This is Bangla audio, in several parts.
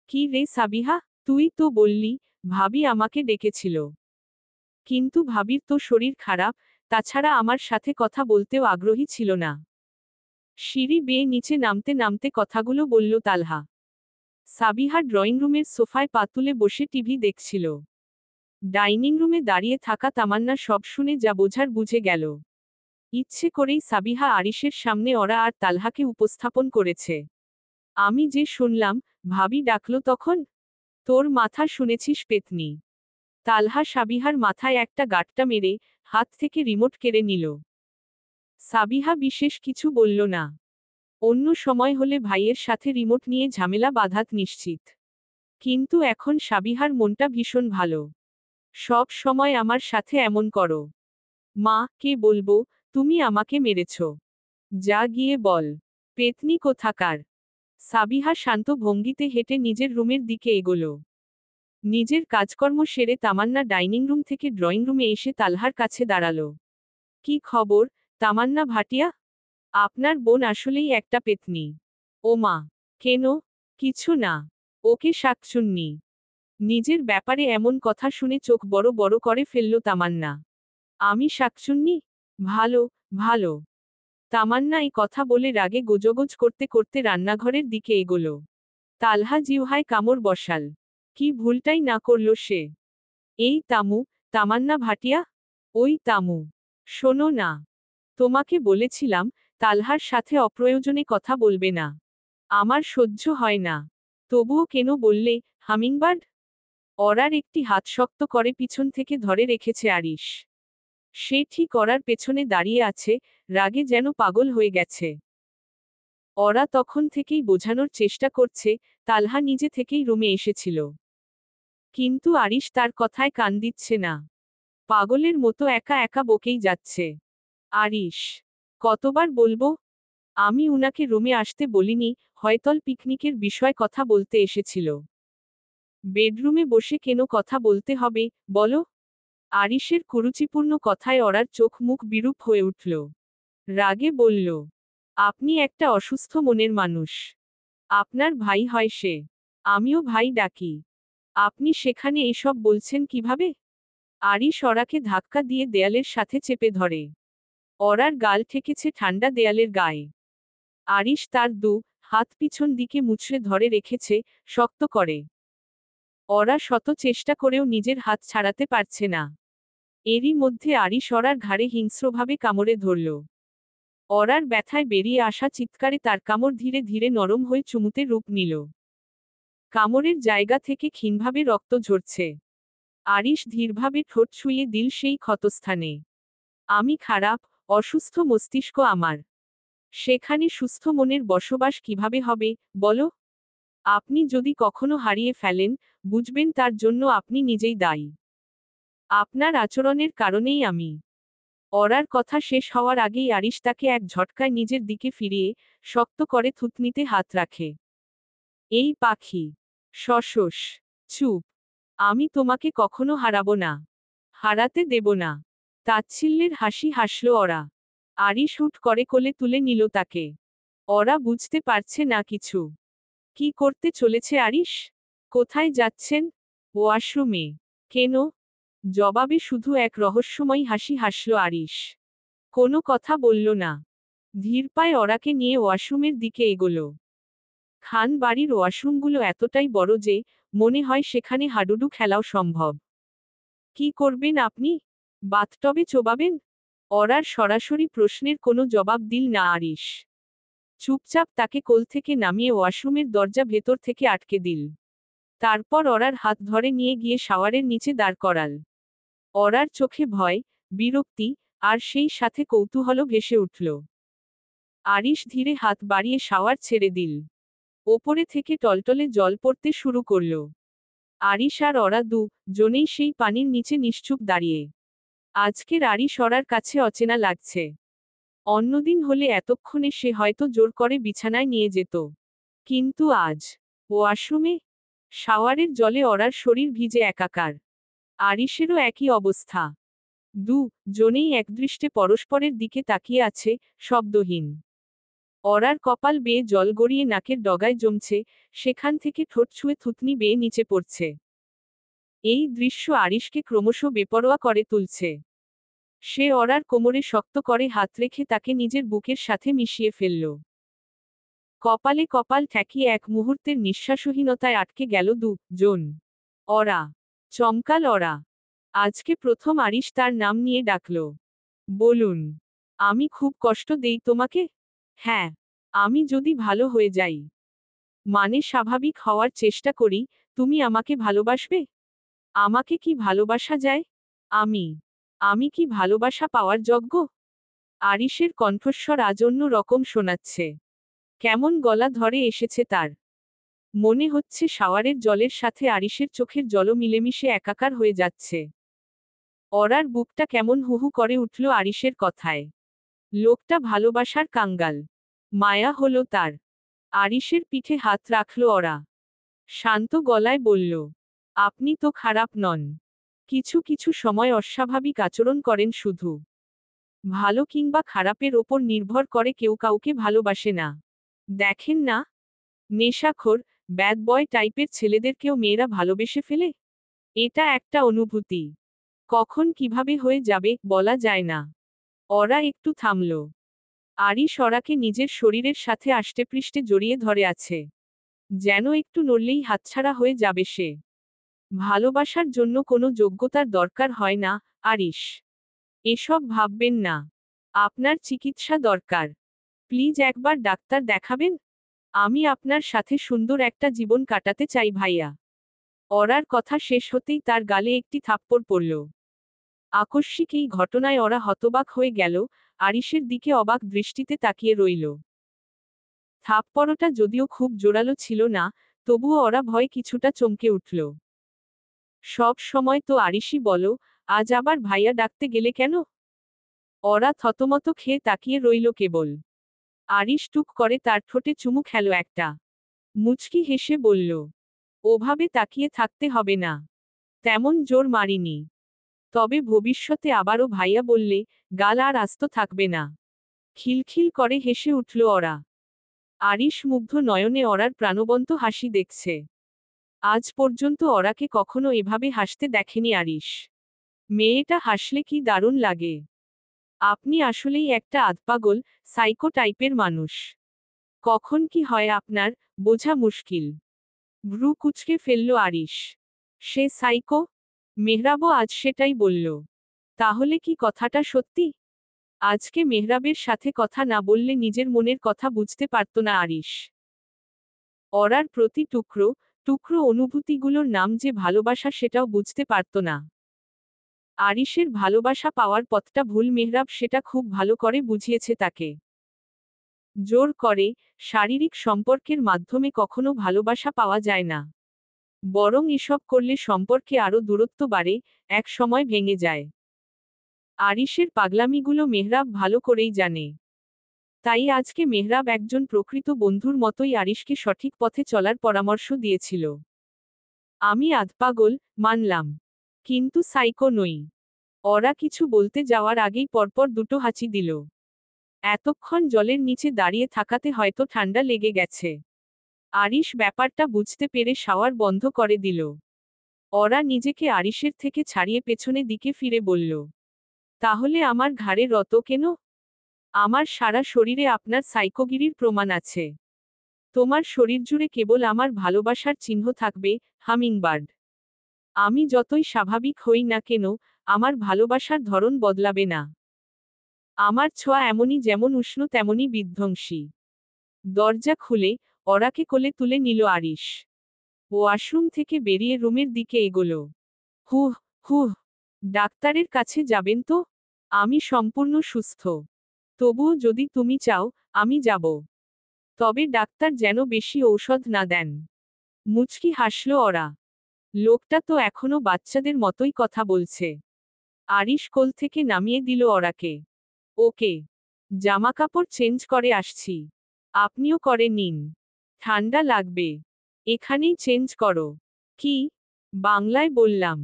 কি রে সাবিহা, তুই তো বললি ভাবি আমাকে ডেকেছিল। কিন্তু ভাবির তো শরীর খারাপ, তাছাড়া আমার সাথে কথা বলতেও আগ্রহী ছিল না। সিঁড়ি বেয়ে নিচে নামতে নামতে কথাগুলো বলল তালহা। সাবিহা ড্রয়িং রুমের সোফায় পা তুলে বসে টিভি দেখছিল। ডাইনিং রুমে দাঁড়িয়ে থাকা তামান্না সব শুনে যা বোঝার বুঝে গেল। ইচ্ছে করেই সাবিহা আরিশের সামনে ওরা আর তালহাকে উপস্থাপন করেছে। আমি যে শুনলাম, ভাবি ডাকলো তখন। তোর মাথা শুনেছিস পেতনি। তালহা সাবিহার মাথায় একটা গাঁটটা মেরে হাত থেকে রিমোট কেড়ে নিল। সাবিহা বিশেষ কিছু বলল না। অন্য সময় হলে ভাইয়ের সাথে রিমোট নিয়ে ঝামেলা বাঁধাত নিশ্চিত। কিন্তু এখন সাবিহার মনটা ভীষণ ভালো। সব সময় আমার সাথে এমন করো। মা, কে বলবো তুমি আমাকে মেরেছ? যা গিয়ে বল। পেতনি কোথাকার। সাবিহা শান্ত ভঙ্গিতে হেঁটে নিজের রুমের দিকে এগোলো। নিজের কাজকর্ম সেরে তামান্না ডাইনিং রুম থেকে ড্রয়িং রুমে এসে তালহার কাছে দাঁড়ালো। কি খবর, তামান্না ভাটিয়া? আপনার বোন আসলেই একটা পেতনি। ও মা। কেন? কিছু না। ওকে শাকচুন্নি। নিজের ব্যাপারে এমন কথা শুনে চোখ বড় বড় করে ফেলল তামান্না। আমি শাকচুন্নি? ভালো, ভালো। তামান্না এই কথা বলে রাগে গোজগোজ করতে করতে রান্নাঘরের দিকে এগোলো। তালহা জিহ্বায় কামড় বসাল। কি ভুলটাই না করল সে। এই তামু, তামান্না ভাটিয়া? ওই তামু। শোনো না। তোমাকে বলেছিলাম, তালহার সাথে অপ্রয়োজনে কথা বলবে না। আমার সহ্য হয় না। তবুও কেন বললে, হামিংবার্ড? অরার একটি হাত শক্ত করে পিছন থেকে ধরে রেখেছে আরিশ। সে ঠিক অরার পেছনে দাঁড়িয়ে আছে, রাগে যেন পাগল হয়ে গেছে। অরা তখন থেকেই বোঝানোর চেষ্টা করছে, তালহা নিজে থেকেই রুমে এসেছিল। কিন্তু আরিশ তার কথায় কান দিচ্ছে না। পাগলের মতো একা একা বকেই যাচ্ছে। আরিশ, কতবার বলবো? আমি উনাকে রুমে আসতে বলিনি, হয়তল পিকনিকের বিষয় কথা বলতে এসেছিল। বেডরুমে বসে কেন কথা বলতে হবে, বলো? আরিশের কুরুচিপূর্ণ কথায় অরার চোখ মুখ বিরূপ হয়ে উঠল। রাগে বলল, আপনি একটা অসুস্থ মনের মানুষ। আপনার ভাই হয় সে। আমিও ভাই ডাকি। আপনি সেখানে এসব বলছেন কিভাবে? আরিশ অরাকে ধাক্কা দিয়ে দেয়ালের সাথে চেপে ধরে। অরার গাল ঠেকেছে ঠান্ডা দেয়ালের গায়ে। আরিশ তার হাত পিছন দিকে মুচড়ে ধরে রেখেছে, শক্ত করে। অরা শত চেষ্টা করেও নিজের হাত ছাড়াতে পারছে না। এরই মধ্যে আরিশ অরার ঘাড়ে হিংস্রভাবে কামড়ে ধরল। অরার ব্যথায় বেরিয়ে আসা চিৎকারে তার কামড় ধীরে ধীরে নরম হয়ে চুমুতে রূপ নিল। কামড়ের জায়গা থেকে ক্ষীণভাবে রক্ত ঝরছে। আরিশ ধীরভাবে ঠোঁট ছুঁয়ে দিল সেই ক্ষতস্থানে। আমি খারাপ, অসুস্থ মস্তিষ্ক আমার। সেখানে সুস্থ মনের বসবাস কিভাবে হবে, বলো? আপনি যদি কখনো হারিয়ে ফেলেন, বুঝবেন তার জন্য আপনি নিজেই দায়ী। আপনার আচরণের কারণেই আমি। অরার কথা শেষ হওয়ার আগেই আরিশ তাকে এক ঝটকায় নিজের দিকে ফিরিয়ে, শক্ত করে থুতনিতে হাত রাখে। এই পাখি। শশস। চুপ। আমি তোমাকে কখনো হারাবো না। হারাতে দেব না। তাচ্ছিল্যের হাসি হাসল অরা। আরিশ হুট করে কোলে তুলে নিল তাকে। অরা বুঝতে পারছে না কিছু। কি করতে চলেছে আরিশ? কোথায় যাচ্ছেন? ওয়াশরুমে। কেন? জবাবে শুধু এক রহস্যময় হাসি হাসল আরিশ। কোনো কথা বলল না। ধীর পায়ে অরাকে নিয়ে ওয়াশরুমের দিকে এগোলো। খান বাড়ির ওয়াশরুমগুলো এতটাই বড় যে, মনে হয় সেখানে হাডুডু খেলাও সম্ভব। কি করবেন আপনি? বাথটবে চোবাবেন? অরার সরাসরি প্রশ্নের কোনো জবাব দিল না আরিশ। চুপচাপ তাকে কোল থেকে নামিয়ে ওয়াশরুমের দরজা ভেতর থেকে আটকে দিল। তারপর অরার হাত ধরে নিয়ে গিয়ে শাওয়ারের নিচে দাঁড় করাল। অরার চোখে ভয়, বিরক্তি, আর সেই সাথে কৌতূহলও ভেসে উঠল। আরিশ ধীরে হাত বাড়িয়ে শাওয়ার ছেড়ে দিল। ওপরে থেকে টলটলে জল পড়তে শুরু করল। আরিশ আর অরা জনেই সেই পানির নিচে নিশ্চুপ দাঁড়িয়ে। আজকের আরিশ অরার কাছে অচেনা লাগছে। অন্যদিন হলে এতক্ষণে সে হয়তো জোর করে বিছানায় নিয়ে যেত। কিন্তু আজ ওয়াশরুমে শাওয়ারের জলে অরার শরীর ভিজে একাকার। আরিশেরও একই অবস্থা। জনেই একদৃষ্টে পরস্পরের দিকে তাকিয়ে আছে, শব্দহীন। অরার কপাল বেয়ে জল গড়িয়ে নাকের ডগায় জমছে, সেখান থেকে ঠোঁট ছুঁয়ে থুতনি বেয়ে নিচে পড়ছে। এই দৃশ্য আরিশকে ক্রমশ বেপরোয়া করে তুলছে। সে অরার কোমরে শক্ত করে হাত রেখে তাকে নিজের বুকের সাথে মিশিয়ে ফেলল। কপালে কপাল ঠেকিয়ে এক মুহূর্তের নিঃশ্বাসহীনতায় আটকে গেল দুজন। অরা। চমকাল অরা। আজকে প্রথম আরিশ তার নাম নিয়ে ডাকল। বলুন। আমি খুব কষ্ট দেই তোমাকে? হ্যাঁ। আমি যদি ভালো হয়ে যাই, মানে স্বাভাবিক হওয়ার চেষ্টা করি, তুমি আমাকে ভালোবাসবে? আমাকে কি ভালোবাসা যায়? আমি আমি কি ভালোবাসা পাওয়ার যোগ্য? আরিশের কণ্ঠস্বর আজ অন্য রকম শোনাচ্ছে। কেমন গলা ধরে এসেছে তার। মনে হচ্ছে শাওয়ারের জলের সাথে আরিশের চোখের জলও মিলেমিশে একাকার হয়ে যাচ্ছে। অরার বুকটা কেমন হুহু করে উঠল আরিশের কথায়। লোকটা ভালোবাসার কাঙ্গাল। মায়া হলো তার। আরিশের পিঠে হাত রাখল অরা। শান্ত গলায় বলল, আপনি তো খারাপ নন। কিছু কিছু সময় অস্বাভাবিক আচরণ করেন শুধু। ভালো কিংবা খারাপের ওপর নির্ভর করে কেউ কাউকে ভালোবাসে না। দেখেন না, নেশাখোর, ব্যাড বয় টাইপের ছেলেদেরকেও মেয়েরা ভালোবেসে ফেলে। এটা একটা অনুভূতি। কখন কিভাবে হয়ে যাবে বলা যায় না। অরা একটু থামল। আরিশ অরাকে নিজের শরীরের সাথে আষ্টেপৃষ্ঠে জড়িয়ে ধরে আছে। যেন একটু নড়লেই হাতছাড়া হয়ে যাবে সে। ভালোবাসার জন্য কোনো যোগ্যতার দরকার হয় না, আরিশ। এসব ভাববেন না। আপনার চিকিৎসা দরকার। প্লিজ একবার ডাক্তার দেখাবেন? আমি আপনার সাথে সুন্দর একটা জীবন কাটাতে চাই ভাইয়া। অরার কথা শেষ হতেই তার গালে একটি থাপ্পড় পড়ল। আকস্মিক এই ঘটনায় ওরা হতবাক হয়ে গেল, আরিশের দিকে অবাক দৃষ্টিতে তাকিয়ে রইল। থাপ্পড়টা যদিও খুব জোরালো ছিল না, তবুও ওরা ভয়ে কিছুটা চমকে উঠল। সব সময় তো আরিশই বলো, আজ আবার ভাইয়া ডাকতে গেলে কেন? ওরা থতমত খেয়ে তাকিয়ে রইল কেবল। আরিশ টুক করে তার ঠোঁটে চুমু খেল একটা। মুচকি হেসে বলল, ওভাবে তাকিয়ে থাকতে হবে না। তেমন জোর মারিনি। তবে ভবিষ্যতে আবারও ভাইয়া বললে, গাল আর আস্ত থাকবে না। খিলখিল করে হেসে উঠল ওরা। আরিশ মুগ্ধ নয়নে অরার প্রাণবন্ত হাসি দেখছে। আজ পর্যন্ত অরাকে কখনো এভাবে হাসতে দেখেনি আরিশ। মেয়েটা হাসলে কি দারুণ লাগে। আপনি আসলেই একটা আধপাগল, সাইকো টাইপের মানুষ। কখন কি হয় আপনার, বোঝা মুশকিল। ভ্রু কুঁচকে ফেলল আরিশ। সে সাইকো? মেহরাবও আজ সেটাই বলল। তাহলে কি কথাটা সত্যি? আজকে মেহরাবের সাথে কথা না বললে নিজের মনের কথা বুঝতে পারত না আরিশ। অরার প্রতি টুকরো টুকরো অনুভূতিগুলোর নাম যে ভালোবাসা সেটাও বুঝতে পারত না। আরিশের ভালোবাসা পাওয়ার পথটা ভুল মেহরাব সেটা খুব ভালো করে বুঝিয়েছে তাকে। জোর করে, শারীরিক সম্পর্কের মাধ্যমে কখনো ভালোবাসা পাওয়া যায় না। বরং এসব করলে সম্পর্কে আরও দূরত্ব বাড়ে, এক সময় ভেঙে যায়। আরিশের পাগলামিগুলো মেহরাব ভালো করেই জানে। তাই আজকে মেহরাব একজন প্রকৃত বন্ধুর মতোই আরিশকে সঠিক পথে চলার পরামর্শ দিয়েছিল। আমি আধপাগল, মানলাম। কিন্তু সাইকো নই। ওরা কিছু বলতে যাওয়ার আগেই পরপর দুটো হাঁচি দিল। এতক্ষণ জলের নিচে দাঁড়িয়ে থাকাতে হয়তো ঠান্ডা লেগে গেছে। আরিশ ব্যাপারটা বুঝতে পেরে শাওয়ার বন্ধ করে দিল। ওরা নিজেকে আরিশের থেকে ছাড়িয়ে পেছনে দিকে ফিরে বলল, তাহলে আমার ঘাড়ে রত কেন? আমার সারা শরীরে আপনার সাইকোগিরির প্রমাণ আছে। তোমার শরীর জুড়ে কেবল আমার ভালোবাসার চিহ্ন থাকবে, হামিংবার্ড। আমি যতই স্বাভাবিক হই না কেন, আমার ভালোবাসার ধরন বদলাবে না। আমার ছোঁয়া এমনই যেমন উষ্ণ তেমনই বিধ্বংসী। দরজা খুলে, অরাকে কোলে তুলে নিল আরিশ। ওয়াশরুম থেকে বেরিয়ে রুমের দিকে এগোলো। হুহ হুহ। ডাক্তারের কাছে যাবেন তো? আমি সম্পূর্ণ সুস্থ। তবুও যদি তুমি চাও, আমি যাব। তবে ডাক্তার যেন বেশি ঔষধ না দেন। মুচকি হাসল ওরা। লোকটা তো এখনো বাচ্চাদের মতোই কথা বলছে। আরিশ কোল থেকে নামিয়ে দিল ওরাকে। ওকে। জামাকাপড় চেঞ্জ করে আসছি। আপনিও করে নিন। ঠান্ডা লাগবে। এখানেই চেঞ্জ করো। কি? বাংলায় বললাম।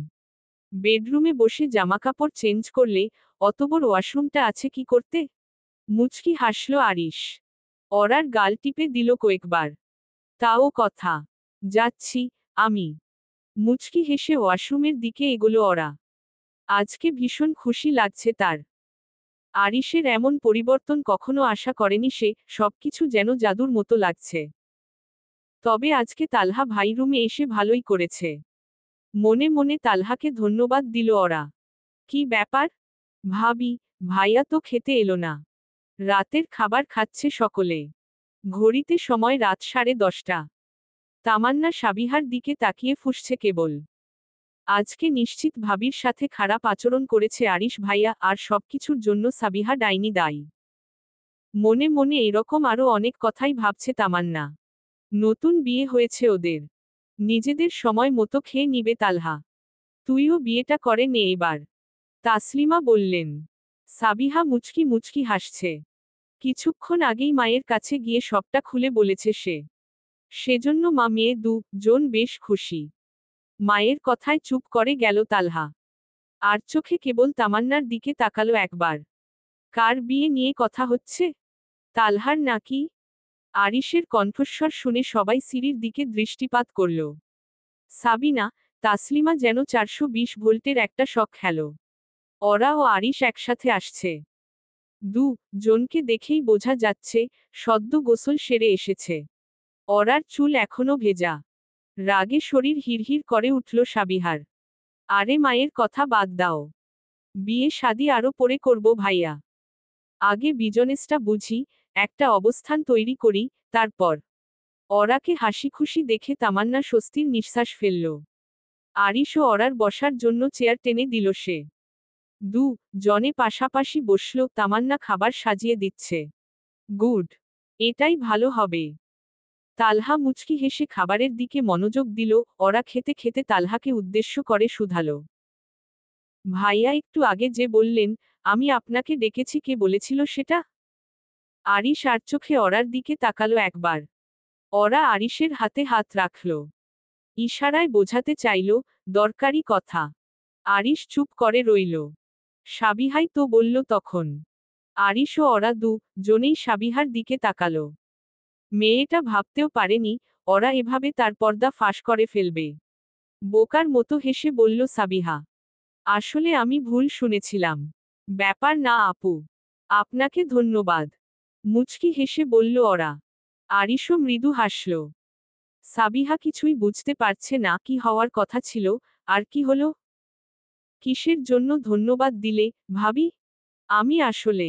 বেডরুমে বসে জামাকাপড় চেঞ্জ করলে, অত বড় ওয়াশরুমটা আছে কি করতে? মুচকি হাসল আরিশ। অরার গাল টিপে দিল কয়েকবার। তাও কথা। যাচ্ছি আমি। মুচকি হেসে ওয়াশরুমের দিকে এগোলো অরা। আজকে ভীষণ খুশি লাগছে তার। আরিশের এমন পরিবর্তন কখনো আশা করেনি সে, সবকিছু যেন জাদুর মতো লাগছে। তবে আজকে তালহা ভাই রুমে এসে ভালোই করেছে। মনে মনে তালহাকে ধন্যবাদ দিল অরা। কি ব্যাপার? ভাবি, ভাইয়া তো খেতে এলো না। রাতের খাবার খাচ্ছে সকলে। ঘড়িতে সময় রাত 10:30। তামান্না সাবিহার দিকে তাকিয়ে ফুঁসছে কেবল। আজকে নিশ্চিত ভাবির সাথে খারাপ আচরণ করেছে আরিশ ভাইয়া, আর সবকিছুর জন্য সাবিহা ডাইনি দায়ী। মনে মনে এরকম আরো অনেক কথাই ভাবছে তামান্না। নতুন বিয়ে হয়েছে ওদের। নিজেদের সময় মতো খেয়ে নিবে তালহা। তুইও বিয়েটা করে নে এবার। তাসলিমা বললেন। সাবিহা মুচকি মুচকি হাসছে। কিছুক্ষণ আগেই মায়ের কাছে গিয়ে সবটা খুলে বলেছে সে। সেজন্য মা মেয়ে জন বেশ খুশি। মায়ের কথায় চুপ করে গেল তালহা। আর চোখে কেবল তামান্নার দিকে তাকালো একবার। কার বিয়ে নিয়ে কথা হচ্ছে? তালহার নাকি? আরিশের কণ্ঠস্বর শুনে সবাই সিঁড়ির দিকে দৃষ্টিপাত করল। সাবিনা, তাসলিমা যেন 420 ভোল্টের একটা শক খেল। অরা ও আরিশ একসাথে আসছে। জনকে দেখেই বোঝা যাচ্ছে, সদ্য গোসল সেরে এসেছে। অরার চুল এখনো ভেজা। রাগে শরীর হিড়হিড় করে উঠল সাবিহার। আরে মায়ের কথা বাদ দাও। বিয়ে শাদি আরো পরে করব ভাইয়া। আগে বিজনেসটা বুঝি, একটা অবস্থান তৈরি করি, তারপর। অরাকে হাসি খুশি দেখে তামান্না স্বস্তির নিঃশ্বাস ফেলল। আরিশ ও অরার বসার জন্য চেয়ার টেনে দিল সে। জনে পাশাপাশি বসল, তামান্না খাবার সাজিয়ে দিচ্ছে। গুড। এটাই ভালো হবে। তালহা মুচকি হেসে খাবারের দিকে মনোযোগ দিল। অরা খেতে খেতে তালহাকে উদ্দেশ্য করে শুধালো। ভাইয়া একটু আগে যে বললেন, আমি আপনাকে ডেকেছি, কে বলেছিল সেটা? আরিশ আর চোখে অরার দিকে তাকালো একবার। অরা আরিশের হাতে হাত রাখল। ইশারায় বোঝাতে চাইল, দরকারি কথা। আরিশ চুপ করে রইল। সাবিহাই তো বলল তখন। আরিশ ও অরা জনেই সাবিহার দিকে তাকালো। মেয়েটা ভাবতেও পারেনি, অরা এভাবে তার পর্দা ফাঁস করে ফেলবে। বোকার মতো হেসে বলল সাবিহা। আসলে আমি ভুল শুনেছিলাম। ব্যাপার না আপু। আপনাকে ধন্যবাদ। মুচকি হেসে বলল অরা। আরিশও মৃদু হাসল। সাবিহা কিছুই বুঝতে পারছে না কি হওয়ার কথা ছিল, আর কি হলো। কিসের জন্য ধন্যবাদ দিলে, ভাবি? আমি আসলে।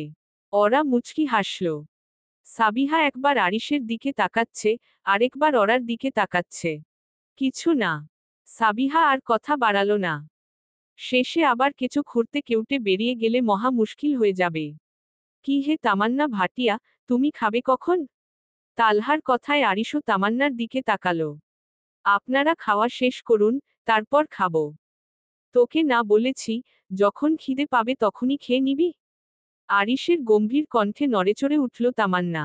অরা মুচকি হাসল। সাবিহা একবার আরিশের দিকে তাকাচ্ছে, আরেকবার অরার দিকে তাকাচ্ছে। কিছু না। সাবিহা আর কথা বাড়ালো না। শেষে আবার কেঁচো খুঁড়তে কেউটে বেরিয়ে গেলে মহা মুশকিল হয়ে যাবে। কি হে তামান্না ভাটিয়া, তুমি খাবে কখন? তালহার কথায় আরিশও তামান্নার দিকে তাকালো। আপনারা খাওয়া শেষ করুন, তারপর খাবো। তোকে না বলেছি, যখন খিদে পাবে তখনই খেয়ে নিবি? আরিশের গম্ভীর কণ্ঠে নড়েচড়ে উঠল তামান্না।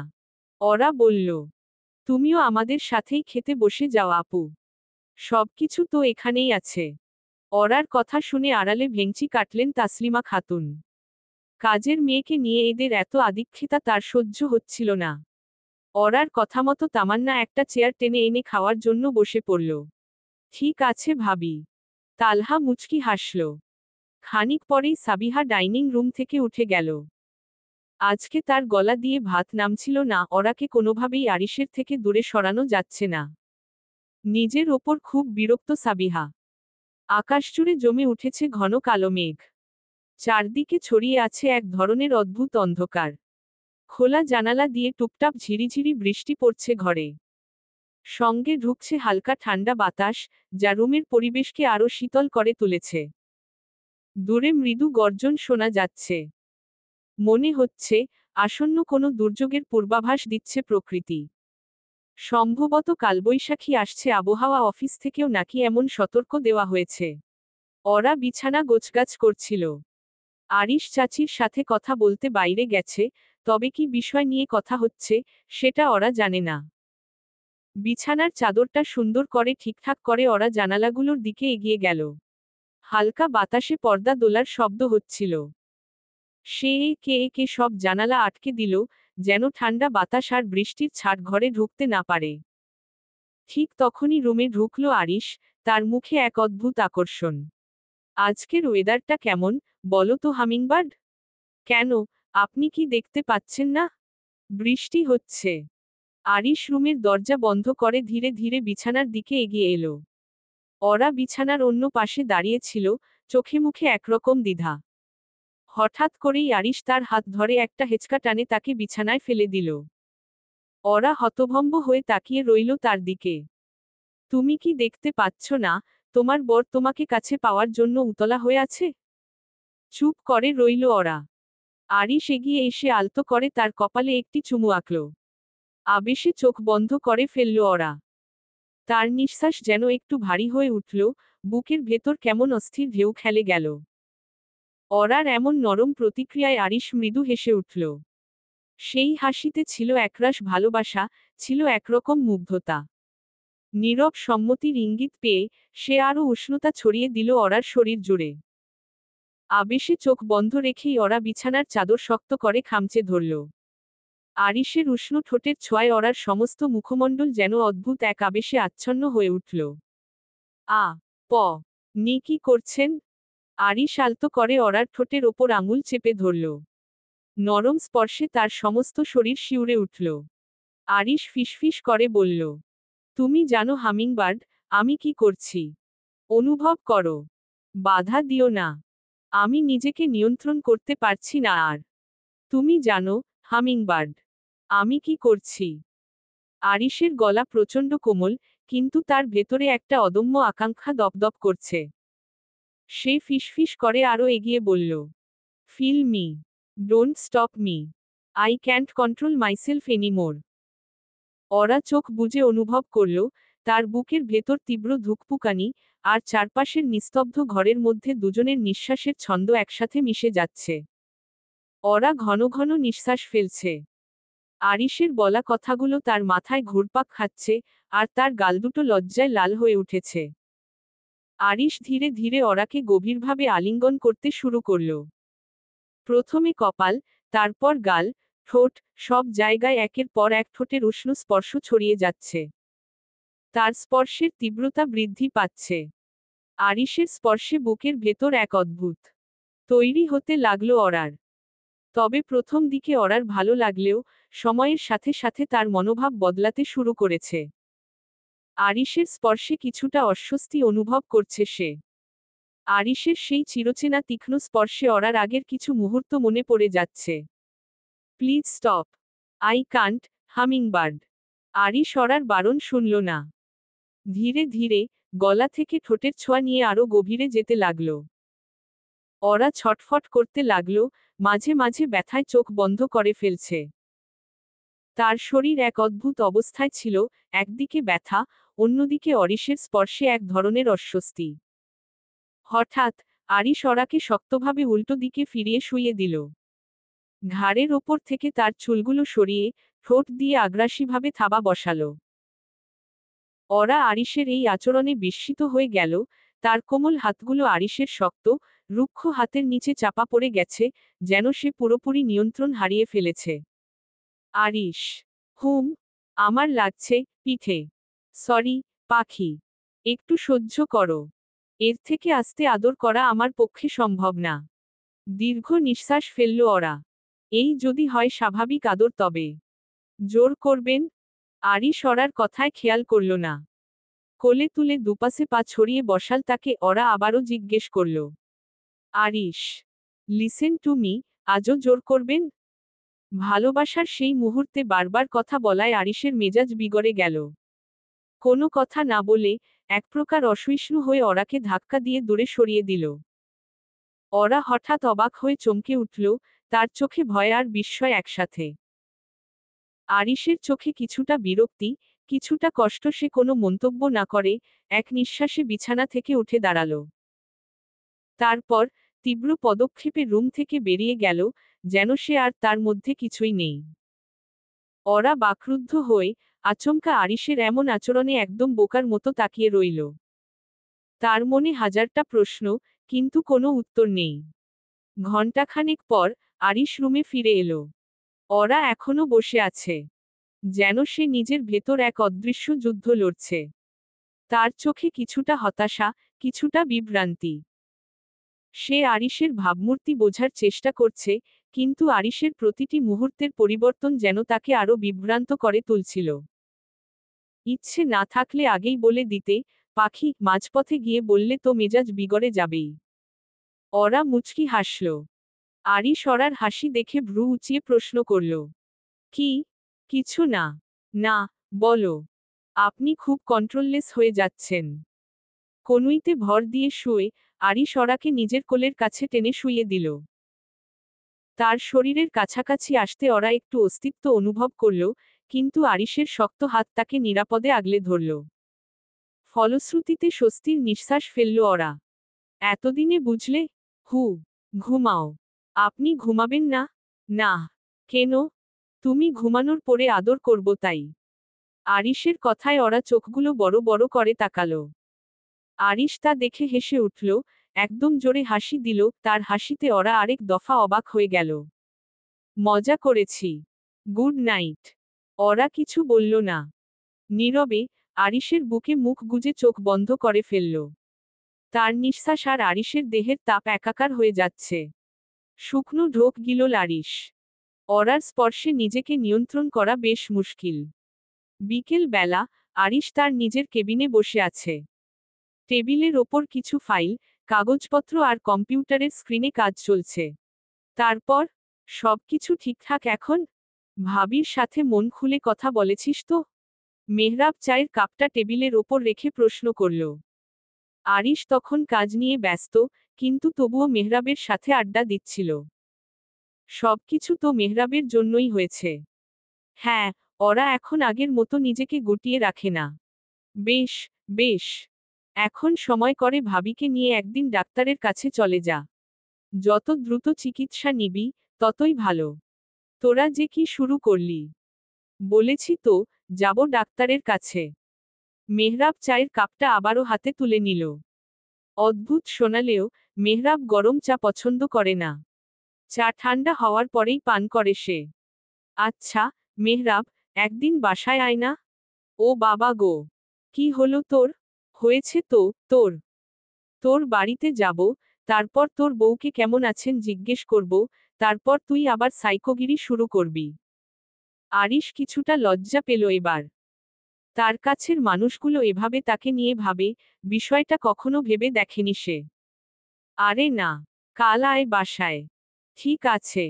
অরা বলল। তুমিও আমাদের সাথেই খেতে বসে যাও আপু। সবকিছু তো এখানেই আছে। অরার কথা শুনে আড়ালে ভেংচি কাটলেন তাসলিমা খাতুন। কাজের মেয়েকে নিয়ে এদের এত আদিক্ষেতা তার সহ্য হচ্ছিল না। অরার কথামতো তামান্না একটা চেয়ার টেনে এনে খাওয়ার জন্য বসে পড়ল। ঠিক আছে ভাবি। তালহা মুচকি হাসল। খানিক পরেই সাবিহা ডাইনিং রুম থেকে উঠে গেল। আজকে তার গলা দিয়ে ভাত নামছিল না, অরাকে কোনোভাবেই আরিশের থেকে দূরে সরানো যাচ্ছে না। নিজের ওপর খুব বিরক্ত সাবিহা। আকাশজুড়ে জমে উঠেছে ঘন কালো মেঘ। চারদিকে ছড়িয়ে আছে এক ধরনের অদ্ভুত অন্ধকার। খোলা জানালা দিয়ে টুপটাপ ঝিরিঝিরি বৃষ্টি পড়ছে ঘরে। সঙ্গে ঢুকছে হালকা ঠান্ডা বাতাস, যা রুমের পরিবেশকে আরো শীতল করে তুলেছে। দূরে মৃদু গর্জন শোনা যাচ্ছে। মনে হচ্ছে, আসন্ন কোনো দুর্যোগের পূর্বাভাস দিচ্ছে প্রকৃতি। সম্ভবত কালবৈশাখী আসছে, আবহাওয়া অফিস থেকেও নাকি এমন সতর্ক দেওয়া হয়েছে। অরা বিছানা গোছগাছ করছিল। আরিশ চাচির সাথে কথা বলতে বাইরে গেছে, তবে কি বিষয় নিয়ে কথা হচ্ছে, সেটা ওরা জানে না। বিছানার চাদরটা সুন্দর করে ঠিকঠাক করে ওরা জানালাগুলোর দিকে এগিয়ে গেল। হালকা বাতাসে পর্দা দোলার শব্দ হচ্ছিল। সে একে একে সব জানালা আটকে দিল, যেন ঠান্ডা বাতাস আর বৃষ্টির ছাট ঘরে ঢুকতে না পারে। ঠিক তখনই রুমে ঢুকলো আরিশ, তার মুখে এক অদ্ভুত আকর্ষণ। আজকের ওয়েদারটা কেমন, বলো তো হামিংবার্ড? কেন, আপনি কি দেখতে পাচ্ছেন না? বৃষ্টি হচ্ছে। আরিশ রুমের দরজা বন্ধ করে ধীরে ধীরে বিছানার দিকে এগিয়ে এলো। ওরা বিছানার অন্য পাশে দাঁড়িয়ে ছিল, চোখে মুখে একরকম দ্বিধা। হঠাৎ করেই আরিশ তার হাত ধরে একটা হেঁচকা টানে তাকে বিছানায় ফেলে দিল। ওরা হতভম্ব হয়ে তাকিয়ে রইল তার দিকে। তুমি কি দেখতে পাচ্ছ না, তোমার বর তোমাকে কাছে পাওয়ার জন্য উতলা হয়ে আছে? চুপ করে রইল ওরা। আরিশ এগিয়ে এসে আলতো করে তার কপালে একটি চুমু আঁকল। আবেশে চোখ বন্ধ করে ফেলল ওরা। তার নিঃশ্বাস যেন একটু ভারী হয়ে উঠল, বুকের ভেতর কেমন অস্থির ঢেউ খেলে গেল। ওরার এমন নরম প্রতিক্রিয়ায় আরিশ মৃদু হেসে উঠল। সেই হাসিতে ছিল একরাশ ভালোবাসা, ছিল একরকম মুগ্ধতা। নীরব সম্মতির ইঙ্গিত পেয়ে সে আরও উষ্ণতা ছড়িয়ে দিল ওরার শরীর জুড়ে। আবেশে চোখ বন্ধ রেখেই ওরা বিছানার চাদর শক্ত করে খামচে ধরল। আরিশের উষ্ণ ঠোঁটের ছোঁয়ায় ওরার সমস্ত মুখমণ্ডল যেন অদ্ভুত এক আবেশে আচ্ছন্ন হয়ে উঠল। আ প নি কি করছেন? আরিশ আলতো করে ওরার ঠোঁটের ওপর আঙুল চেপে ধরল। নরম স্পর্শে তার সমস্ত শরীর শিউরে উঠল। আরিশ ফিসফিস করে বলল, তুমি জানো হামিংবার্ড, আমি কি করছি? অনুভব করো। বাধা দিও না। আমি নিজেকে নিয়ন্ত্রণ করতে পারছি না আর। তুমি জানো, হামিংবার্ড, আমি কি করছি? আরিশের গলা প্রচণ্ড কোমল, কিন্তু তার ভেতরে একটা অদম্য আকাঙ্ক্ষা দপদপ করছে। সে ফিসফিস করে আরও এগিয়ে বলল, feel me. Don't stop me. I can't control myself anymore. ওরা চোখ বুজে অনুভব করল, তার বুকের ভেতর তীব্র ধুকপুকানি, আর চারপাশের নিস্তব্ধ ঘরের মধ্যে দুজনের নিঃশ্বাসের ছন্দ একসাথে মিশে যাচ্ছে। ওরা ঘন ঘন নিঃশ্বাস ফেলছে। আরিশের বলা কথাগুলো তার মাথায় ঘুরপাক খাচ্ছে, আর তার গাল দুটো লজ্জায় লাল হয়ে উঠেছে। আরিশ ধীরে ধীরে ওরাকে গভীরভাবে আলিঙ্গন করতে শুরু করল। প্রথমে কপাল, তারপর গাল, ঠোঁট, সব জায়গায় একের পর এক ঠোঁটের উষ্ণ স্পর্শ ছড়িয়ে যাচ্ছে। তার স্পর্শের তীব্রতা বৃদ্ধি পাচ্ছে। আরিশের স্পর্শে বুকের ভেতর এক অদ্ভুত তৈরি হতে লাগলো ওরার। তবে প্রথম দিকে ওরার ভালো লাগলেও, সময়ের সাথে সাথে তার মনোভাব বদলাতে শুরু করেছে। আরিশের স্পর্শে কিছুটা অস্বস্তি অনুভব করছে সে। আরিশের সেই চিরচেনা তীক্ষ্ণ স্পর্শে ওরার আগের কিছু মুহূর্ত মনে পড়ে যাচ্ছে। Please stop. I can't, hummingbird. Arish ওরার বারণ শুনল না। ধীরে ধীরে, গলা থেকে ঠোঁটের ছোঁয়া নিয়ে আরো গভীরে যেতে লাগল। ওরা ছটফট করতে লাগল, মাঝে মাঝে ব্যথায় চোখ বন্ধ করে ফেলছে। তার শরীর এক অদ্ভুত অবস্থায় ছিল, একদিকে ব্যথা, অন্যদিকে অরিশের স্পর্শে এক ধরনের অস্বস্তি। হঠাৎ, আরিশ ওরাকে শক্তভাবে উল্টো দিকে ফিরিয়ে শুইয়ে দিল। ঘাড়ের ওপর থেকে তার চুলগুলো সরিয়ে, ঠোঁট দিয়ে আগ্রাসীভাবে থাবা বসালো। ওরা আরিশের এই আচরণে বিস্মিত হয়ে গেল, তার কোমল হাতগুলো আরিশের শক্ত, রুক্ষ হাতের নিচে চাপা পড়ে গেছে, যেন সে পুরোপুরি নিয়ন্ত্রণ হারিয়ে ফেলেছে। আরিশ, হুম, আমার লাগছে, পিঠে। সরি, পাখি। একটু সহ্য করো। এর থেকে আস্তে আদর করা আমার পক্ষে সম্ভব না। দীর্ঘ নিঃশ্বাস ফেলল ওরা। এই যদি হয় স্বাভাবিক আদর তবে। জোর করবেন? আরিশ ওরার কথায় খেয়াল করল না। কোলে তুলে দুপাশে পা ছড়িয়ে বসাল তাকে ওরা আবারও জিজ্ঞেস করল। আরিশ, লিসেন টু মি, আজও জোর করবেন? ভালোবাসার সেই মুহূর্তে বারবার কথা বলায় আরিশের মেজাজ বিগড়ে গেল। কোনো কথা না বলে, এক প্রকার অসহিষ্ণু হয়ে ওরাকে ধাক্কা দিয়ে দূরে সরিয়ে দিল। ওরা হঠাৎ অবাক হয়ে চমকে উঠল, তার চোখে ভয় আর বিস্ময় একসাথে। আরিশের চোখে কিছুটা বিরক্তি, কিছুটা কষ্ট। সে কোনো মন্তব্য না করে, এক নিঃশ্বাসে বিছানা থেকে উঠে দাঁড়াল। তারপর, তীব্র পদক্ষেপে রুম থেকে বেরিয়ে গেল, যেন সে আর তার মধ্যে কিছুই নেই। ওরা বাকরুদ্ধ হয়ে, আচমকা আরিশের এমন আচরণে একদম বোকার মতো তাকিয়ে রইল। তার মনে হাজারটা প্রশ্ন, কিন্তু কোনো উত্তর নেই। ঘণ্টাখানেক পর, আরিশ রুমে ফিরে এলো। ওরা এখনো বসে আছে, যেন সে নিজের ভেতর এক অদৃশ্য যুদ্ধ লড়ছে। তার চোখে কিছুটা হতাশা, কিছুটা বিভ্রান্তি। সে আরিশের ভাবমূর্তি বোঝার চেষ্টা করছে, কিন্তু আরিশের প্রতিটি মুহূর্তের পরিবর্তন যেন তাকে আরো বিভ্রান্ত করে তুলছিল। ইচ্ছে না থাকলে আগেই বলে দিতে, পাখি, মাঝপথে গিয়ে বললে তো মেজাজ বিগড়ে যাবেই। ওরা মুচকি হাসল। আরিশ ওরার হাসি দেখে ভ্রু উঁচিয়ে প্রশ্ন করল, কি? কিছু না। না, বলো। আপনি খুব কন্ট্রোললেস হয়ে যাচ্ছেন। কনুইতে ভর দিয়ে শুয়ে, আরিশ ওরাকে নিজের কোলের কাছে টেনে শুইয়ে দিল। তার শরীরের কাছাকাছি আসতে ওরা একটু অস্তিত্ব অনুভব করল, কিন্তু আরিশের শক্ত হাত তাকে নিরাপদে আগলে ধরল। ফলশ্রুতিতে স্বস্তির নিঃশ্বাস ফেলল ওরা। এতদিনে বুঝলে? হু। ঘুমাও। আপনি ঘুমাবেন না? না। কেন? তুমি ঘুমানোর পরে আদর করব তাই। আরিশের কথায় ওরা চোখগুলো বড় বড় করে তাকালো। আরিশ তা দেখে হেসে উঠল, একদম জোরে হাসি দিল, তার হাসিতে ওরা আরেক দফা অবাক হয়ে গেল। মজা করেছি। Good night. ওরা কিছু বলল না। নীরবে, আরিশের বুকে মুখ গুজে চোখ বন্ধ করে ফেলল। তার নিঃশ্বাস আর আরিশের দেহের তাপ একাকার হয়ে যাচ্ছে। শুকনো ঢোক গিলল আরিশ। ওরার স্পর্শে নিজেকে নিয়ন্ত্রণ করা বেশ মুশকিল। বিকেল বেলা, আরিশ তার নিজের কেবিনে বসে আছে। টেবিলের ওপর কিছু ফাইল, কাগজপত্র আর কম্পিউটারের স্ক্রিনে কাজ চলছে। তারপর, সবকিছু ঠিকঠাক এখন? ভাবির সাথে মন খুলে কথা বলেছিস তো? মেহরাব চায়ের কাপটা টেবিলের ওপর রেখে প্রশ্ন করল। আরিশ তখন কাজ নিয়ে ব্যস্ত, কিন্তু তবুও মেহরাবের সাথে আড্ডা দিচ্ছিল। সবকিছু তো মেহরাবের জন্যই হয়েছে। হ্যাঁ, ওরা এখন আগের মতো নিজেকে গুটিয়ে রাখে না। বেশ, বেশ। এখন সময় করে ভাবিকে নিয়ে একদিন ডাক্তারের কাছে চলে যা। যত দ্রুত চিকিৎসা নিবি, ততই ভালো। তোরা যে কি শুরু করলি? বলেছি তো, যাব ডাক্তারের কাছে। মেহরাব চায়ের কাপটা আবারও হাতে তুলে নিল। অদ্ভুত শোনালেও, মেহরাব গরম চা পছন্দ করে না। চা ঠান্ডা হওয়ার পরেই পান করে সে। আচ্ছা, মেহরাব, একদিন বাসায় আয় না? ও বাবা গো! কি হলো তোর? হয়েছে তো, তোর। তোর বাড়িতে যাব, তারপর তোর বউকে কেমন আছেন জিজ্ঞেস করব, তারপর তুই আবার সাইকোগিরি শুরু করবি। আরিশ কিছুটা লজ্জা পেল এবার। তার কাছের মানুষগুলো এভাবে তাকে নিয়ে ভাবে, বিষয়টা কখনো ভেবে দেখেনি সে। আরে না, কাল আয় বাসায়। ঠিক আছে।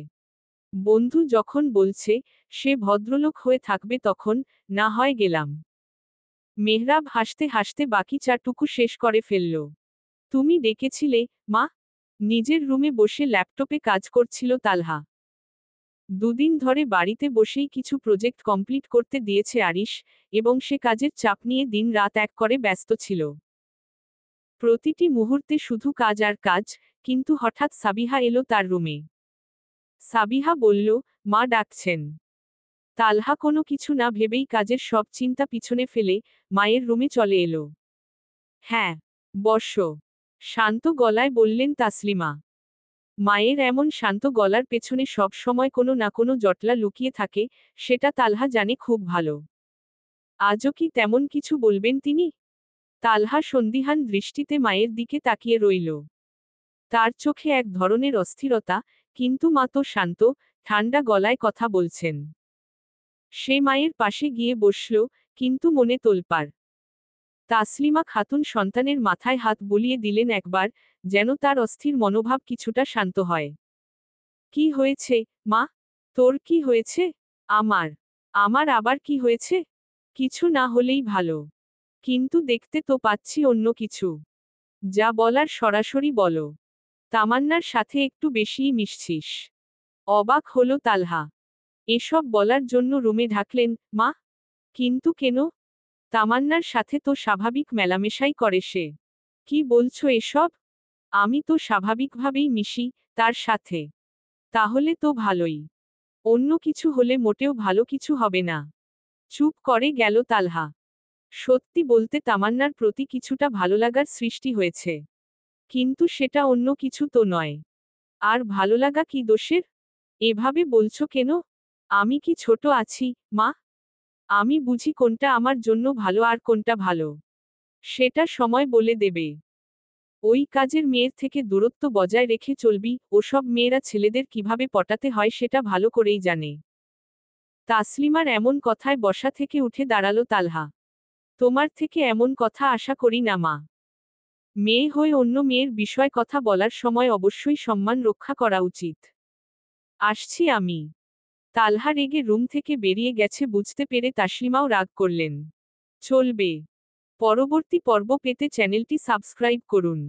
বন্ধু যখন বলছে, সে ভদ্রলোক হয়ে থাকবে তখন, না হয় গেলাম। মেহরাব হাসতে হাসতে বাকি চাটুকু শেষ করে ফেলল। তুমি ডেকেছিলে, মা? নিজের রুমে বসে ল্যাপটপে কাজ করছিল তালহা। দুদিন ধরে বাড়িতে বসেই কিছু প্রজেক্ট কমপ্লিট করতে দিয়েছে আরিশ, এবং সে কাজের চাপ নিয়ে দিন রাত এক করে ব্যস্ত ছিল। প্রতিটি মুহূর্তে শুধু কাজ আর কাজ, কিন্তু হঠাৎ সাবিহা এলো তার রুমে। সাবিহা বলল, মা ডাকছেন। তালহা কোনো কিছু না ভেবেই কাজের সব চিন্তা পিছনে ফেলে, মায়ের রুমে চলে এলো। হ্যাঁ, বসো। শান্ত গলায় বললেন তাসলিমা। মায়ের এমন শান্ত গলার পেছনে সব সময় কোনো না কোনো জটলা লুকিয়ে থাকে, সেটা তালহা জানে খুব ভালো। আজও কি তেমন কিছু বলবেন তিনি? তালহা সন্দিহান দৃষ্টিতে মায়ের দিকে তাকিয়ে রইল। তার চোখে এক ধরনের অস্থিরতা, কিন্তু মা তো শান্ত, ঠান্ডা গলায় কথা বলছেন। সে মায়ের পাশে গিয়ে বসল, কিন্তু মনে তোলপাড়। তাসলিমা খাতুন সন্তানের মাথায় হাত বুলিয়ে দিলেন একবার, যেন তার অস্থির মনোভাব কিছুটা শান্ত হয়। কি হয়েছে, মা? তোর কি হয়েছে? আমার। আমার আবার কি হয়েছে? কিছু না হলেই ভালো। কিন্তু দেখতে তো পাচ্ছি অন্য কিছু। যা বলার সরাসরি বলো। তামান্নার সাথে একটু বেশিই মিশছিস। অবাক হলো তালহা। এসব বলার জন্য রুমে ঢাকলেন, মা? কিন্তু কেন? তামান্নার সাথে তো স্বাভাবিক মেলামেশাই করে সে। কি বলছো এসব? আমি তো স্বাভাবিকভাবেই মিশি, তার সাথে। তাহলে তো ভালোই। অন্য কিছু হলে মোটেও ভালো কিছু হবে না। চুপ করে গেল তালহা। সত্যি বলতে তামান্নার প্রতি কিছুটা ভালোলাগার সৃষ্টি হয়েছে। কিন্তু সেটা অন্য কিছু তো নয়। আর ভালোলাগা কি দোষের? এভাবে বলছো কেন? আমি কি ছোট আছি, মা? আমি বুঝি কোনটা আমার জন্য ভালো আর কোনটা ভালো। সেটা সময় বলে দেবে। ওই কাজের মেয়ের থেকে দূরত্ব বজায় রেখে চলবি, ওসব মেয়েরা ছেলেদের কিভাবে পটাতে হয় সেটা ভালো করেই জানে। তাসলিমার এমন কথায় বসা থেকে উঠে দাঁড়ালো তালহা। তোমার থেকে এমন কথা আশা করি না মা। মেয়ে হয়ে অন্য মেয়ের বিষয় কথা বলার সময় অবশ্যই সম্মান রক্ষা করা উচিত। আসছি আমি। তালহা রেগে রুম থেকে বেরিয়ে গেছে বুঝতে পেরে তাসলিমাও রাগ করলেন। চলবে। পরবর্তী পর্ব পেতে চ্যানেলটি সাবস্ক্রাইব করুন।